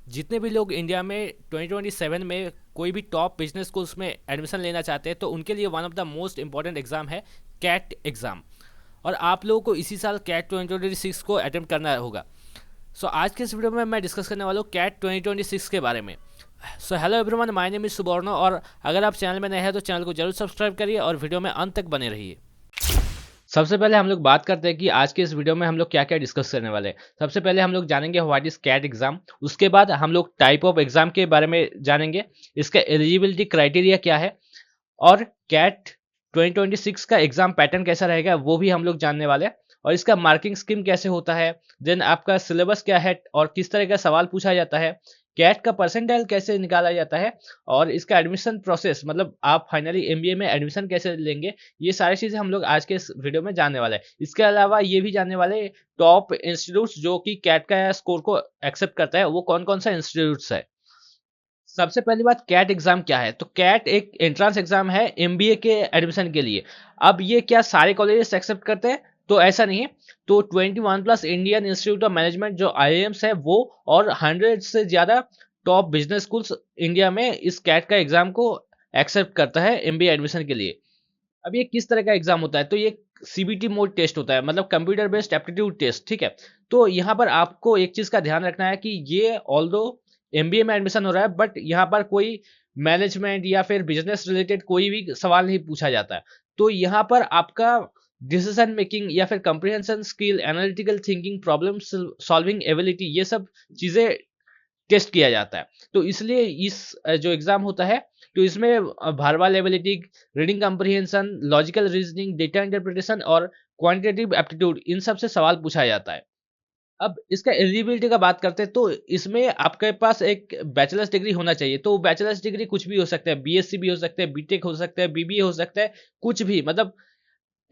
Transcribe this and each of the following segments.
जितने भी लोग इंडिया में 2027 में कोई भी टॉप बिजनेस स्कूल्स में एडमिशन लेना चाहते हैं तो उनके लिए one of the most important exam है कैट एग्ज़ाम। और आप लोगों को इसी साल कैट 2026 को अटेम्प्ट करना होगा। सो आज के इस वीडियो में मैं डिस्कस करने वाला हूँ कैट 2026 के बारे में। So hello everyone, my name is Subarno और अगर आप चैनल में नए हैं तो चैनल को जरूर सब्सक्राइब करिए और वीडियो में अंत तक बने रहिए। सबसे पहले हम लोग बात करते हैं कि आज के इस वीडियो में हम लोग क्या क्या डिस्कस करने वाले हैं। सबसे पहले हम लोग जानेंगे व्हाट इज कैट एग्जाम। उसके बाद हम लोग टाइप ऑफ एग्जाम के बारे में जानेंगे, इसका एलिजिबिलिटी क्राइटेरिया क्या है, और कैट 2026 का एग्जाम पैटर्न कैसा रहेगा वो भी हम लोग जानने वाले हैं, और इसका मार्किंग स्कीम कैसे होता है, देन आपका सिलेबस क्या है और किस तरह का सवाल पूछा जाता है, कैट का परसेंटाइल कैसे निकाला जाता है, और इसका एडमिशन प्रोसेस मतलब आप फाइनली एमबीए में एडमिशन कैसे लेंगे। ये सारी चीज़ें हम लोग आज के इस वीडियो में जानने वाले हैं। इसके अलावा ये भी जानने वाले टॉप इंस्टीट्यूट्स जो कि कैट का स्कोर को एक्सेप्ट करता है वो कौन कौन सा इंस्टीट्यूट्स है। सबसे पहली बात, कैट एग्जाम क्या है। तो कैट एक एंट्रेंस एग्जाम है एमबीए के एडमिशन के लिए। अब ये क्या सारे कॉलेजेस एक्सेप्ट करते हैं? तो ऐसा नहीं है। तो 21 plus Indian institute of management जो आईआईएम्स है वो, और 100 से ज्यादा टॉप बिजनेस स्कूल्स इंडिया में इस कैट का एग्जाम को एक्सेप्ट करता है एमबीए एडमिशन के लिए। अब ये किस तरह का एग्जाम होता है? तो ये सीबीटी मोड टेस्ट होता है, मतलब कंप्यूटर बेस्ड एप्टीट्यूड टेस्ट। ठीक है। तो यहाँ पर आपको एक चीज का ध्यान रखना है कि ये ऑल्दो एमबीए में एडमिशन हो रहा है बट यहाँ पर कोई मैनेजमेंट या फिर बिजनेस रिलेटेड कोई भी सवाल नहीं पूछा जाता है। तो यहाँ पर आपका डिसीजन मेकिंग या फिर comprehension skill, analytical thinking, problem solving ability, ये सब चीजें टेस्ट किया जाता है। तो इसलिए इस जो एग्जाम होता है तो इसमें भारवाल ability, reading comprehension, logical reasoning, data interpretation और क्वांटिटेटिव एप्टीट्यूड, इन सब से सवाल पूछा जाता है। अब इसका एलिजिबिलिटी का बात करते हैं तो इसमें आपके पास एक बैचलर्स डिग्री होना चाहिए। तो बैचलर्स डिग्री कुछ भी हो सकता है, बीएससी भी हो सकता है, बीटेक हो सकता है, बीबीए हो सकता है, कुछ भी। मतलब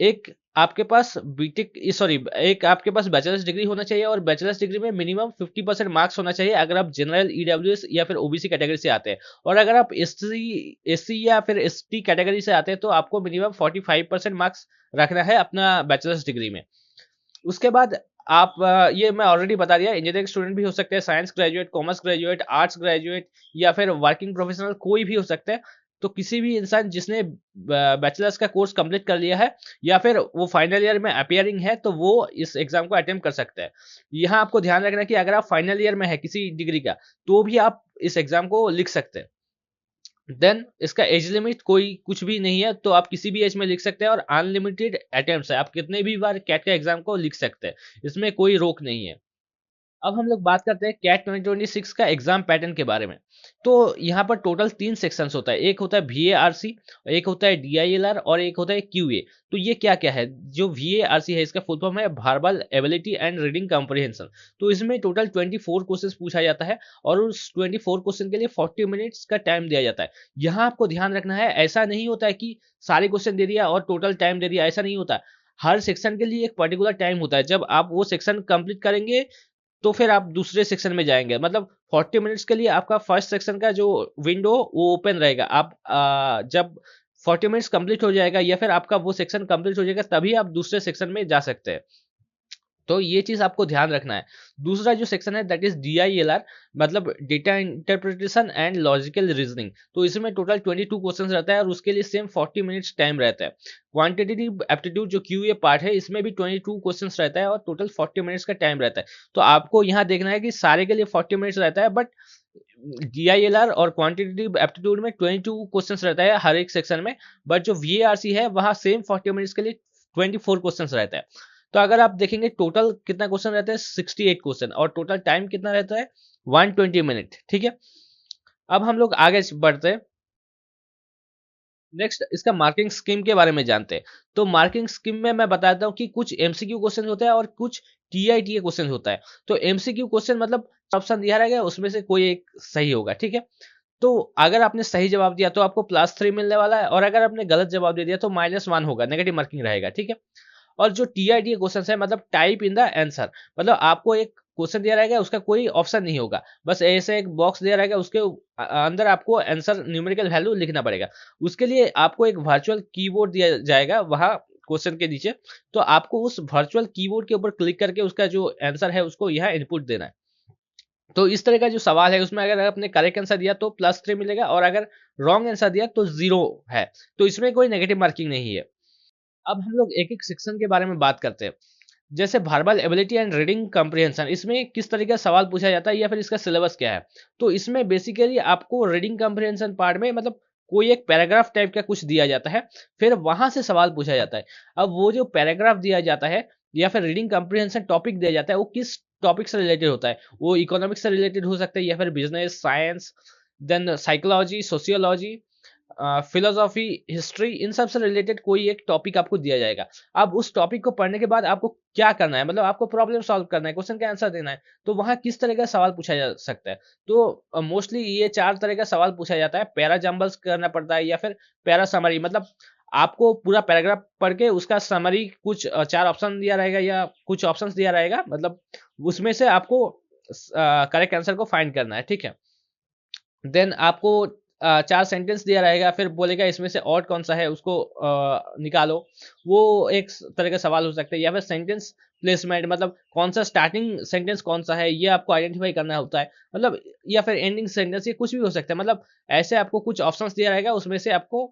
एक आपके पास बीटेक, सॉरी, एक आपके पास बैचलर्स डिग्री होना चाहिए और बैचलर्स डिग्री में मिनिमम 50% मार्क्स होना चाहिए अगर आप जनरल, ईडब्ल्यूएस या फिर ओबीसी कैटेगरी से आते हैं। और अगर आप एससी या फिर एसटी कैटेगरी से आते हैं तो आपको मिनिमम 45% मार्क्स रखना है अपना बैचलर्स डिग्री में। उसके बाद आप ये मैं ऑलरेडी बता दिया, इंजीनियरिंग स्टूडेंट भी हो सकते हैं, science graduate, commerce graduate, arts graduate या फिर वर्किंग प्रोफेशनल, कोई भी हो सकता है। तो किसी भी इंसान जिसने बैचलर्स का कोर्स कंप्लीट कर लिया है या फिर वो फाइनल ईयर में अपियरिंग है तो वो इस एग्जाम को अटेम्प्ट कर सकता है। यहाँ आपको ध्यान रखना है कि अगर आप फाइनल ईयर में है किसी डिग्री का तो भी आप इस एग्जाम को लिख सकते हैं। देन इसका एज लिमिट कोई कुछ भी नहीं है, तो आप किसी भी एज में लिख सकते हैं और अनलिमिटेड अटेम्प्ट्स है, आप कितने भी बार कैट का एग्जाम को लिख सकते हैं, इसमें कोई रोक नहीं है। अब हम लोग बात करते हैं कैट 2026 का एग्जाम पैटर्न के बारे में। तो यहाँ पर टोटल 3 सेक्शंस होता है, एक होता है VARC, एक होता है DILR और एक होता है QA। तो ये क्या क्या है? जो VARC है इसका फुल फॉर्म है verbal ability and reading comprehension. तो इसमें टोटल 24 क्वेश्चन पूछा जाता है और उस 24 क्वेश्चन के लिए 40 मिनट्स का टाइम दिया जाता है। यहाँ आपको ध्यान रखना है, ऐसा नहीं होता है कि सारे क्वेश्चन दे दिया और टोटल टाइम दे दिया, ऐसा नहीं होता। हर सेक्शन के लिए एक पर्टिकुलर टाइम होता है। जब आप वो सेक्शन कंप्लीट करेंगे तो फिर आप दूसरे सेक्शन में जाएंगे। मतलब 40 मिनट्स के लिए आपका फर्स्ट सेक्शन का जो विंडो वो ओपन रहेगा। आप जब 40 मिनट्स कंप्लीट हो जाएगा या फिर आपका वो सेक्शन कंप्लीट हो जाएगा तभी आप दूसरे सेक्शन में जा सकते हैं। तो ये चीज आपको ध्यान रखना है। दूसरा जो सेक्शन है दैट इज DILR, मतलब data interpretation and logical reasoning. तो इसमें टोटल 22 क्वेश्चंस रहता है और उसके लिए सेम 40 मिनट्स टाइम रहता है। क्वांटिटेटिव एप्टीट्यूड जो QA पार्ट है इसमें भी 22 क्वेश्चंस रहता है और टोटल 40 मिनट्स का टाइम रहता है। तो आपको यहाँ देखना है कि सारे के लिए 40 मिनट्स रहता है बट DILR और क्वांटिटेटिव एप्टीट्यूड में 22 क्वेश्चंस रहता है हर एक सेक्शन में। बट जो VARC है वहाँ सेम 40 मिनट्स के लिए 24 क्वेश्चंस रहता है। तो अगर आप देखेंगे टोटल कितना क्वेश्चन रहता है, 68 क्वेश्चन, और टोटल टाइम कितना रहता है, 120 मिनट। ठीक है। अब हम लोग आगे बढ़ते हैं। नेक्स्ट इसका मार्किंग स्कीम के बारे में जानते हैं। तो मार्किंग स्कीम में मैं बताता हूँ कि कुछ MCQ क्वेश्चन होता है और कुछ TITA क्वेश्चन होता है। तो MCQ क्वेश्चन मतलब ऑप्शन दिया रहेगा उसमें से कोई एक सही होगा। ठीक है। तो अगर आपने सही जवाब दिया तो आपको +3 मिलने वाला है और अगर आपने गलत जवाब दे दिया तो -1 होगा, नेगेटिव मार्किंग रहेगा। ठीक है। और जो TITA क्वेश्चन है मतलब टाइप इन द आंसर, मतलब आपको एक क्वेश्चन दिया रहेगा उसका कोई ऑप्शन नहीं होगा, बस ऐसे एक बॉक्स दिया रहेगा उसके अंदर आपको आंसर न्यूमेरिकल वैल्यू लिखना पड़ेगा। उसके लिए आपको एक वर्चुअल कीबोर्ड दिया जाएगा वहां क्वेश्चन के नीचे। तो आपको उस वर्चुअल कीबोर्ड के ऊपर क्लिक करके उसका जो आंसर है उसको यहाँ इनपुट देना है। तो इस तरह का जो सवाल है उसमें अगर आपने करेक्ट आंसर दिया तो +3 मिलेगा, और अगर रॉन्ग आंसर दिया तो 0 है। तो इसमें कोई नेगेटिव मार्किंग नहीं है। अब हम लोग एक-एक सेक्शन के बारे में बात करते हैं। जैसे वर्बल एबिलिटी एंड रीडिंग कम्प्रिहेंशन, इसमें किस तरीके का सवाल पूछा जाता है या फिर इसका सिलेबस क्या है? तो इसमें बेसिकली आपको रीडिंग कम्प्रिहेंशन पार्ट में मतलब कोई एक पैराग्राफ टाइप का कुछ दिया जाता है, फिर वहाँ से सवाल पूछा जाता है। अब वो जो पैराग्राफ दिया जाता है या फिर रीडिंग कम्प्रिहेंशन टॉपिक दिया जाता है, वो किस टॉपिक से रिलेटेड होता है? वो इकोनॉमिक्स से रिलेटेड हो सकता है या फिर business, science, then psychology, sociology, philosophy, history, इन सब से रिलेटेड कोई एक टॉपिक आपको दिया जाएगा। अब उस टॉपिक को पढ़ने के बाद आपको क्या करना है, मतलब आपको प्रॉब्लम सॉल्व करना है, क्वेश्चन का आंसर देना है। तो वहाँ किस तरह का सवाल पूछा जा सकता है? तो मोस्टली ये 4 तरह का सवाल पूछा जाता है। पैरा जंबल्स करना पड़ता है या फिर पैरा समरी, मतलब आपको पूरा पैराग्राफ पढ़ के उसका समरी कुछ 4 ऑप्शन दिया रहेगा या कुछ ऑप्शंस दिया रहेगा, मतलब उसमें से आपको करेक्ट आंसर को फाइंड करना है, ठीक है? देन आपको 4 सेंटेंस दिया रहेगा, फिर बोलेगा इसमें से ऑड कौन-सा है उसको निकालो। वो एक तरह का सवाल हो सकता है, या फिर सेंटेंस प्लेसमेंट, मतलब कौन-सा स्टार्टिंग सेंटेंस कौन-सा है ये आपको आइडेंटिफाई करना होता है। मतलब या फिर एंडिंग सेंटेंस, ये कुछ भी हो सकता है। मतलब ऐसे आपको कुछ ऑप्शंस दिया रहेगा, उसमें से आपको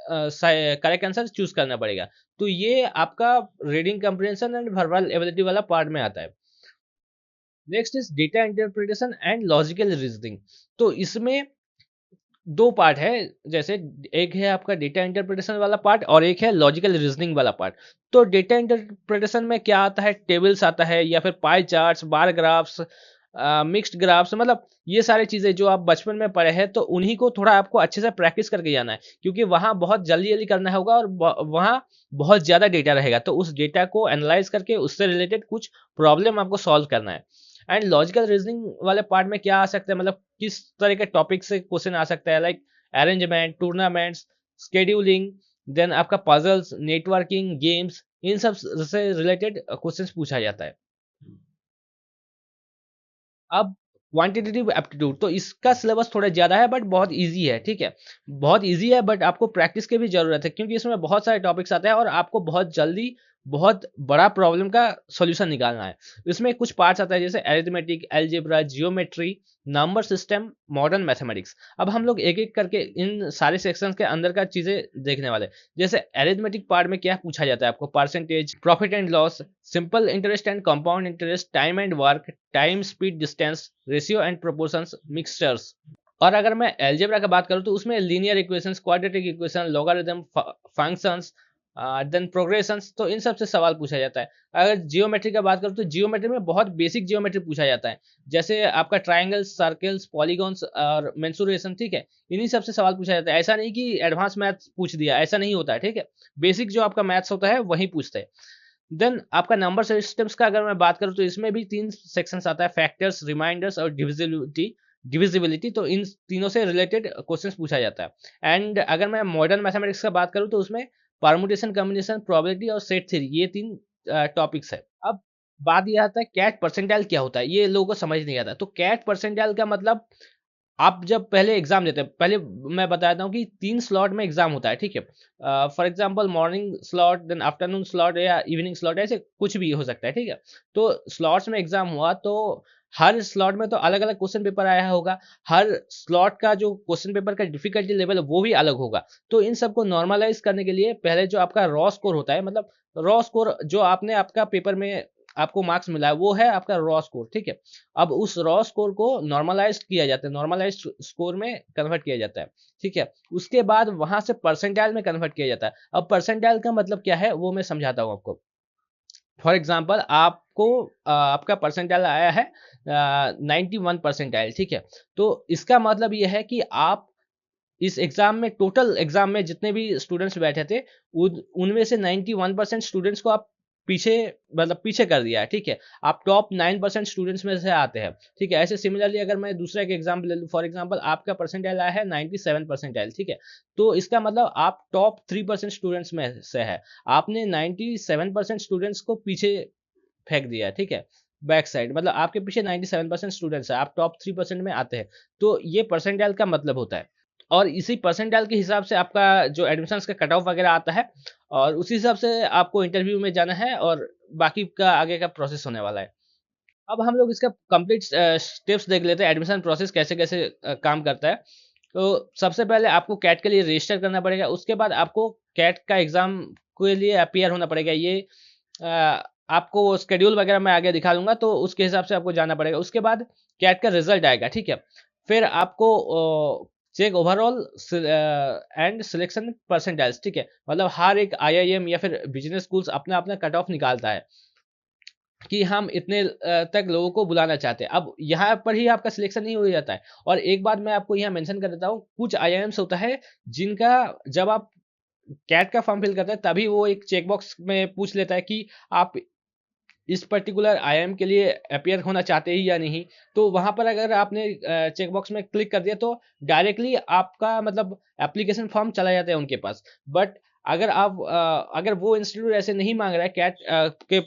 करेक्ट आंसर चूज़ करना पड़ेगा। तो ये आपका रीडिंग कम्प्रिहेंशन एंड वर्बल एबिलिटी वाला पार्ट में आता है। Next is data interpretation and logical reasoning. तो इसमें 2 पार्ट है, जैसे एक है आपका डेटा इंटरप्रिटेशन वाला पार्ट और एक है लॉजिकल रीजनिंग वाला पार्ट। तो डेटा इंटरप्रिटेशन में क्या आता है, टेबल्स आता है या फिर पाई चार्ट्स, बार ग्राफ्स, मिक्स्ड ग्राफ्स, मतलब ये सारी चीजें जो आप बचपन में पढ़े हैं, तो उन्हीं को थोड़ा आपको अच्छे से प्रैक्टिस करके जाना है, क्योंकि वहां बहुत जल्दी जल्दी करना होगा और वहां बहुत ज्यादा डेटा रहेगा, तो उस डेटा को एनालाइज करके उससे रिलेटेड कुछ प्रॉब्लम आपको सॉल्व करना है। एंड लॉजिकल रीजनिंग वाले पार्ट में क्या आ सकता है, मतलब किस तरह के टॉपिक से क्वेश्चन आ सकता है, like arrangement, tournaments, scheduling, then आपका पजल्स, नेटवर्किंग, गेम्स, इन सब से रिलेटेड क्वेश्चंस पूछा जाता है। अब क्वांटिटेटिव एप्टीट्यूड, तो इसका सिलेबस थोड़ा ज़्यादा है बट बहुत ईज़ी है, ठीक है? बहुत ईज़ी है बट आपको प्रैक्टिस की भी ज़रूरत है, क्योंकि इसमें बहुत सारे टॉपिक्स आते हैं और आपको बहुत जल्दी बहुत बड़ा प्रॉब्लम का सॉल्यूशन निकालना है। इसमें कुछ पार्ट्स आता है जैसे arithmetic, algebra, geometry, number system, modern mathematics. अब हम लोग एक-एक करके इन सारे सेक्शंस के अंदर का चीज़ें देखने वाले हैं। जैसे अरिथमेटिक पार्ट में क्या पूछा जाता है आपको, percentage, profit and loss, simple interest and compound interest, time and work, time speed distance, ratio and proportions, mixtures. और अगर मैं अलजेब्रा का बात करूँ तो उसमें linear equations, quadratic equation, logarithm, functions, then progressions, तो इन सब से सवाल पूछा जाता है। अगर जियोमेट्री का बात करूँ तो जियोमेट्री में बहुत बेसिक जियोमेट्री पूछा जाता है, जैसे आपका ट्रायंगल्स, सर्कल्स, पॉलीगॉन्स और मेंसुरेशन, ठीक है? इन्हीं सब से सवाल पूछा जाता है। ऐसा नहीं कि एडवांस मैथ्स पूछ दिया, ऐसा नहीं होता है, ठीक है? बेसिक जो आपका मैथ्स होता है वही पूछते हैं। देन आपका नंबर सिस्टम्स का अगर मैं बात करूँ तो इसमें भी 3 सेक्शंस आता है, फैक्टर्स, रिमाइंडर्स और डिविजिबिलिटी, तो इन तीनों से रिलेटेड क्वेश्चंस पूछा जाता है। एंड अगर मैं मॉडर्न मैथमेटिक्स का बात करूँ तो उसमें परम्यूटेशन, कॉम्बिनेशन, प्रोबेबिलिटी और सेट थ्योरी, ये 3 टॉपिक्स है। अब बात ये आता है कैट परसेंटाइल क्या होता है? ये लोगों को समझ नहीं आता। तो कैट परसेंटाइल का मतलब, आप जब पहले एग्ज़ाम देते हैं, पहले मैं बता देता हूँ कि 3 स्लॉट में एग्ज़ाम होता है, ठीक है? For example morning slot, then afternoon slot या इवनिंग स्लॉट, ऐसे कुछ भी हो सकता है, ठीक है? तो स्लॉट्स में एग्ज़ाम हुआ तो हर स्लॉट में तो अलग-अलग क्वेश्चन पेपर आया होगा, हर स्लॉट का जो क्वेश्चन पेपर का डिफ़िकल्टी लेवल है वो भी अलग होगा। तो इन सबको नॉर्मलाइज़ करने के लिए पहले जो आपका रॉ स्कोर होता है, मतलब रॉ स्कोर जो आपने आपका पेपर में आपको मार्क्स मिला है, वो है आपका रॉ स्कोर, ठीक है? अब उस रॉ स्कोर को नॉर्मलाइज़्ड किया जाता है, नॉर्मलाइज़्ड स्कोर में कन्वर्ट किया जाता है, ठीक है? उसके बाद वहाँ से परसेंटाइल में कन्वर्ट किया जाता है। अब परसेंटाइल का मतलब क्या है, वो मैं समझाता हूँ आपको। फॉर एग्ज़ाम्पल आपको आपका परसेंटाइल आया है 91 परसेंटाइल, ठीक है? तो इसका मतलब ये है कि आप इस एग्ज़ाम में, टोटल एग्ज़ाम में जितने भी स्टूडेंट्स बैठे थे, उनमें से 91% स्टूडेंट्स को आप पीछे, मतलब पीछे कर दिया है, ठीक है? आप टॉप 9% स्टूडेंट्स में से आते हैं, ठीक है? ऐसे सिमिलरली अगर मैं दूसरा एक एग्ज़ाम्पल ले लूँ, फॉर एग्ज़ाम्पल आपका परसेंटाइल आया है 97 परसेंटाइल, ठीक है? तो इसका मतलब आप टॉप 3% स्टूडेंट्स में से है। आपने 97% स्टूडेंट्स को पीछे फेंक दिया है, ठीक है? बैक साइड, मतलब आपके पीछे 97% स्टूडेंट्स हैं, आप टॉप 3% में आते हैं। तो ये परसेंटाइल का मतलब होता है। और इसी परसेंटाइल के हिसाब से आपका जो एडमिशन्स का कट ऑफ वगैरह आता है, और उसी हिसाब से आपको इंटरव्यू में जाना है और बाकी का आगे का प्रोसेस होने वाला है। अब हम लोग इसका कंप्लीट स्टेप्स देख लेते हैं, एडमिशन प्रोसेस कैसे कैसे काम करता है। तो सबसे पहले आपको कैट के लिए रजिस्टर करना पड़ेगा, उसके बाद आपको कैट का एग्ज़ाम के लिए अपीयर होना पड़ेगा। ये आपको शेड्यूल वगैरह मैं आगे दिखा दूँगा, तो उसके हिसाब से आपको जाना पड़ेगा। उसके बाद कैट का रिज़ल्ट आएगा, ठीक है? फिर आपको check overall and selection percentiles, ठीक है? मतलब हर एक आईआईएम या फिर बिज़नेस स्कूल्स अपना-अपना कट ऑफ निकालता है कि हम इतने तक लोगों को बुलाना चाहते हैं। अब यहाँ पर ही आपका सिलेक्शन नहीं हो जाता है। और एक बात मैं आपको यहाँ मेंशन कर देता हूँ, कुछ आईआईएम्स होता है जिनका जब आप कैट का फॉर्म फिल करते हैं तभी वो एक चेक बॉक्स में पूछ लेता है कि आप इस पर्टिकुलर आईआईएम के लिए अपीयर होना चाहते हैं या नहीं। तो वहाँ पर अगर आपने चेक बॉक्स में क्लिक कर दिया तो डायरेक्टली आपका मतलब एप्लीकेशन फॉर्म चला जाता है उनके पास। बट अगर आप अगर वो इंस्टीट्यूट ऐसे नहीं मांग रहा है कैट के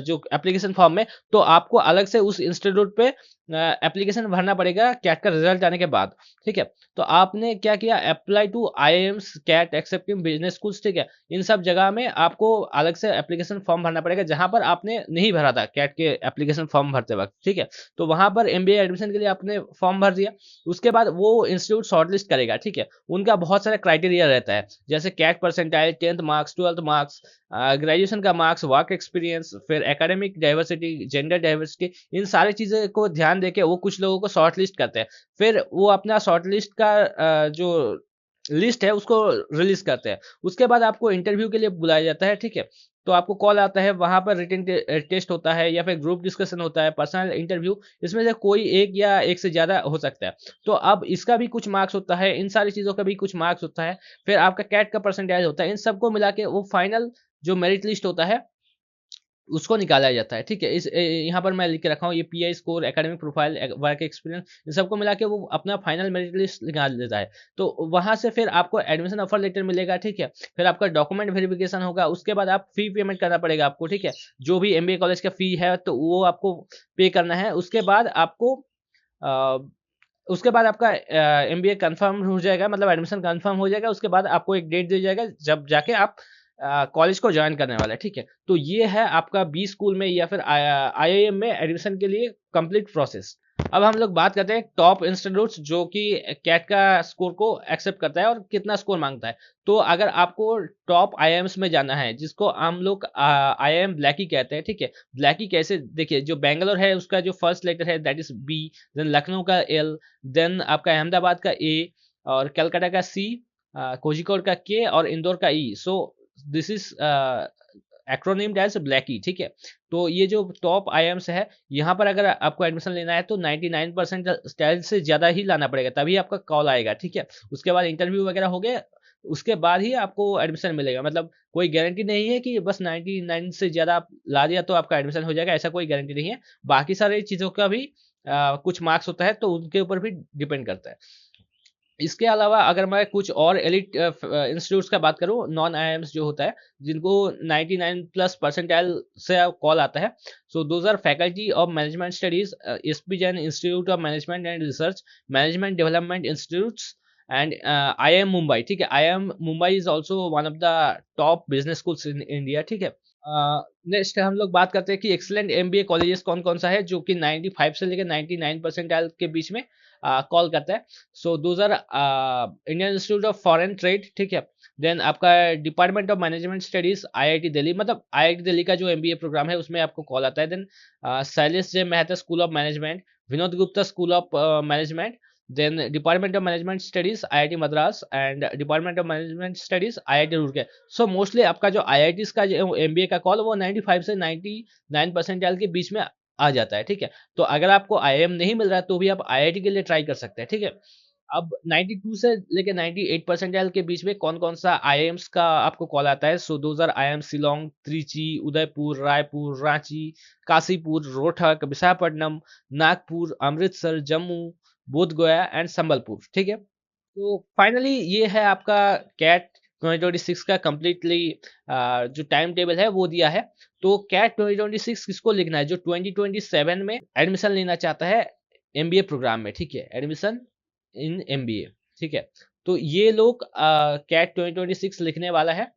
जो एप्लीकेशन फॉर्म में, तो आपको अलग से उस इंस्टीट्यूट पे एप्लीकेशन भरना पड़ेगा कैट का रिजल्ट आने के बाद, ठीक है? तो आपने क्या किया, apply to IIMs CAT accepting business schools, ठीक है? इन सब जगह में आपको अलग से एप्लीकेशन फॉर्म भरना पड़ेगा जहाँ पर आपने नहीं भरा था कैट के एप्लीकेशन फॉर्म भरते वक्त, ठीक है? तो वहाँ पर एमबीए एडमिशन के लिए आपने फॉर्म भर दिया। उसके बाद वो इंस्टीट्यूट शॉर्टलिस्ट करेगा, ठीक है? उनका बहुत सारा क्राइटेरिया रहता है, जैसे CAT percentile, 10th marks, 12th marks, graduation का मार्क्स, वर्क एक्सपीरियंस, फिर एकेडमिक डाइवर्सिटी, जेंडर डाइवर्सिटी, इन सारी चीज़ें को ध्यान देके वो कुछ लोगों को शॉर्ट लिस्ट करते हैं। फिर वो अपना शॉर्ट लिस्ट का जो लिस्ट है उसको रिलीज़ करते हैं। उसके बाद आपको इंटरव्यू के लिए बुलाया जाता है, ठीक है? तो आपको कॉल आता है, वहाँ पर रिटन टेस्ट होता है या फिर ग्रुप डिस्कशन होता है, पर्सनल इंटरव्यू, इसमें से कोई एक या एक से ज़्यादा हो सकता है। तो अब इसका भी कुछ मार्क्स होता है, इन सारी चीज़ों का भी कुछ मार्क्स होता है। फिर आपका कैट का परसेंटेज होता है, इन सबको मिला के वो फाइनल जो मेरिट लिस्ट होता है उसको निकाला जाता है, ठीक है? यहाँ पर मैं लिख के रखा हूँ, ये PI score, academic profile, work experience, इन सबको मिला के वो अपना फाइनल मेरिट लिस्ट निकाल देता है। तो वहाँ से फिर आपको एडमिशन ऑफर लेटर मिलेगा, ठीक है? फिर आपका डॉक्यूमेंट वेरिफिकेशन होगा, उसके बाद आप फी पेमेंट करना पड़ेगा आपको, ठीक है? जो भी एमबीए कॉलेज का फी है तो वो आपको पे करना है। अ, उसके बाद आपका एमबीए कंफर्म हो जाएगा, मतलब एडमिशन कंफर्म हो जाएगा। उसके बाद आपको एक डेट दिया जाएगा जब जाके आप कॉलेज को जॉइन करने वाले हैं, ठीक है? तो ये है आपका बी स्कूल में या फिर आईआईएम में एडमिशन के लिए कंप्लीट प्रोसेस। अब हम लोग बात करते हैं टॉप इंस्टीट्यूट्स जो कि कैट का स्कोर को एक्सेप्ट करता है और कितना स्कोर मांगता है। तो अगर आपको टॉप आईआईएम्स में जाना है, जिसको हम लोग आईआईएम ब्लैकी कहते हैं, ठीक है? ब्लैकी कैसे, देखिए, जो बैंगलोर है उसका जो फर्स्ट लेटर है that is B, then Lucknow का एल, देन आपका अहमदाबाद का ए, और कलकत्ता का सी, कोझिकोड का के, और इंदौर का E. So this is acronymed as BLACKI, ठीक है? तो ये जो टॉप आईएम्स है, यहाँ पर अगर आपको एडमिशन लेना है तो 99% स्टाइल से ज़्यादा ही लाना पड़ेगा, तभी आपका कॉल आएगा, ठीक है? उसके बाद इंटरव्यू वगैरह हो गया, उसके बाद ही आपको एडमिशन मिलेगा। मतलब कोई गारंटी नहीं है कि बस 99 से ज़्यादा आप ला दिया तो आपका एडमिशन हो जाएगा, ऐसा कोई गारंटी नहीं है। बाकी सारी चीज़ों का भी कुछ मार्क्स होता है, तो उनके ऊपर भी डिपेंड करता है। इसके अलावा अगर मैं कुछ और एलिट इंस्टीट्यूट्स का बात करूँ, नॉन आईआईएम्स जो होता है, जिनको 99 प्लस परसेंटाइल से कॉल आता है, so those are faculty of management studies, SP Jain institute of management and research, management development institutes, and IIM Mumbai, ठीक है? IIM Mumbai is also one of the top business schools in India, ठीक है? Next हम लोग बात करते हैं कि एक्सीलेंट एमबीए कॉलेजेस कौन कौन सा है जो कि 95 से लेकर 99 परसेंटाइल के बीच में कॉल करता है। So those are Indian institute of foreign trade, ठीक है? देन आपका department of management studies IIT Delhi, मतलब आईआईटी दिल्ली का जो एमबीए प्रोग्राम है उसमें आपको कॉल आता है। Then Shailesh J Mehta school of management, Vinod Gupta school of management, then department of management studies IIT Madras, and department of management studies IIT Roorkee. So mostly आपका जो आईआईटीज का जो एमबीए का कॉल वो 95 से 99 परसेंटाइल के बीच में आ जाता है, ठीक है? तो अगर आपको आईआईएम नहीं मिल रहा है तो भी आप आईआईटी के लिए ट्राई कर सकते हैं, ठीक है? अब 92 से लेके 98 परसेंटाइल के बीच में कौन-कौन सा आईआईएम्स का आपको कॉल आता है? So those are IIM Shillong, Trichy, Udaipur, Raipur, Ranchi, Kashipur, Rohtak, Visakhapatnam, Nagpur, Amritsar, Jammu, Bodh Gaya and Sambalpur, ठीक है? तो फाइनली ये है आपका कैट 2026 का कंप्लीटली जो टाइम टेबल है वो दिया है। तो कैट 2026 किसको लिखना है? जो 2027 में एडमिशन लेना चाहता है एमबीए प्रोग्राम में, ठीक है? एडमिशन इन एमबीए, ठीक है? तो ये लोग कैट 2026 लिखने वाला है।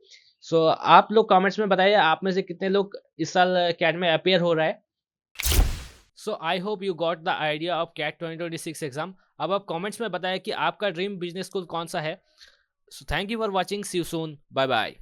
सो आप लोग कमेंट्स में बताइए आप में से कितने लोग इस साल कैट में अपेयर हो रहा है। So I hope you got the idea of CAT 2026 exam. अब आप कमेंट्स में बताएं कि आपका ड्रीम बिजनेस स्कूल कौन सा है। So thank you for watching, see you soon, bye bye.